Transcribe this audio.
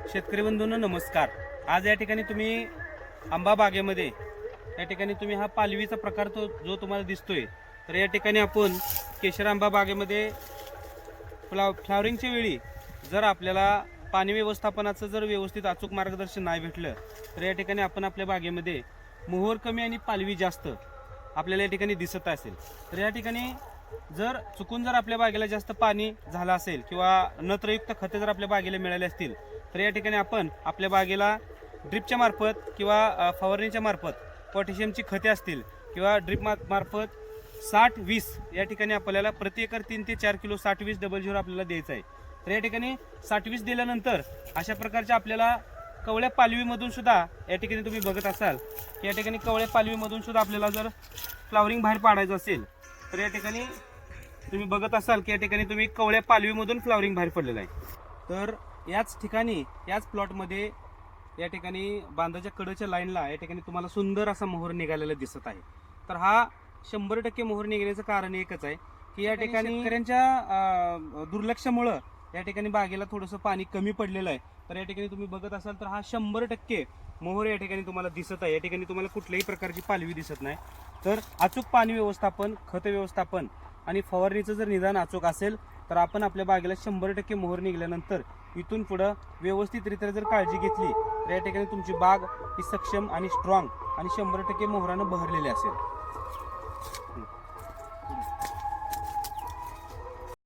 शेतकरी बंधूंनो नमस्कार। आज या ठिकाणी तुम्ही आंबा बागेमध्ये या ठिकाणी तुम्ही हा पालवीचा प्रकार जो तुम्हाला दिसतोय, तर या ठिकाणी आपण केशर आंबा बागेमध्ये फ्लावरिंगच्या वेळी जर आपल्याला पाणी व्यवस्थापनाचं जर व्यवस्थित अचूक मार्गदर्शन नाही भेटलं, तर या ठिकाणी आपण आपल्या बागेमध्ये मोहर कमी आणि पालवी जास्त आपल्याला या ठिकाणी दिसत असेल। तर या ठिकाणी जर चुकून जर आपल्या बागेला जास्त पाणी झालं असेल किंवा नत्रयुक्त खते जर आपल्या बागेला मिळाली असतील, तर या ठिकाणी आपण आपल्या बागेला ड्रिपच्या मार्फत किंवा फवारणीच्या मार्फत पोटॅशियमची खते असतील किंवा ड्रिप मार्फत 60-20 या ठिकाणी आपल्याला प्रति एकर 3 ते 4 किलो 60-20 00 आपल्याला द्यायचं आहे। तर या ठिकाणी 60-20 दिल्यानंतर अशा प्रकारच्या आपल्याला कवळ्या पालवीमधून सुद्धा या ठिकाणी तुम्ही बघत असाल की या ठिकाणी कवळ्या पालवीमधून सुद्धा आपल्याला जर फ्लावरिंग बाहेर पाडायचं असेल, तर या ठिकाणी तुम्ही बघत असाल की या ठिकाणी तुम्ही कवळ्या पालवीमधून फ्लावरिंग बाहेर पडलेलं आहे। तर याच ठिकाणी याच प्लॉटमध्ये या ठिकाणी बांधाच्या कडेच्या लाईनला या ठिकाणी तुम्हाला सुंदर असा मोहर निघालेला दिसत आहे। तर हा 100% मोहर निघण्याचं कारण एकच आहे की या ठिकाणी शेतकऱ्यांच्या दुर्लक्षामुळं या ठिकाणी बागेला थोडंसं पाणी कमी पडलेलं आहे। तर या ठिकाणी तुम्ही बघत असाल तर हा 100% मोहर या ठिकाणी तुम्हाला दिसत आहे। या ठिकाणी तुम्हाला कुठल्याही प्रकारची पालवी दिसत नाही। तर अचूक पाणी व्यवस्थापन, खत व्यवस्थापन आणि फवारणीचं जर निदान अचूक असेल, तर आपण आपल्या बागेला 100% मोहर निघाल्यानंतर इथून पुढं व्यवस्थितरित्या जर काळजी घेतली, तर या ठिकाणी तुमची बाग ही सक्षम आणि स्ट्रॉंग आणि 100% मोहरानं बहरलेली असेल।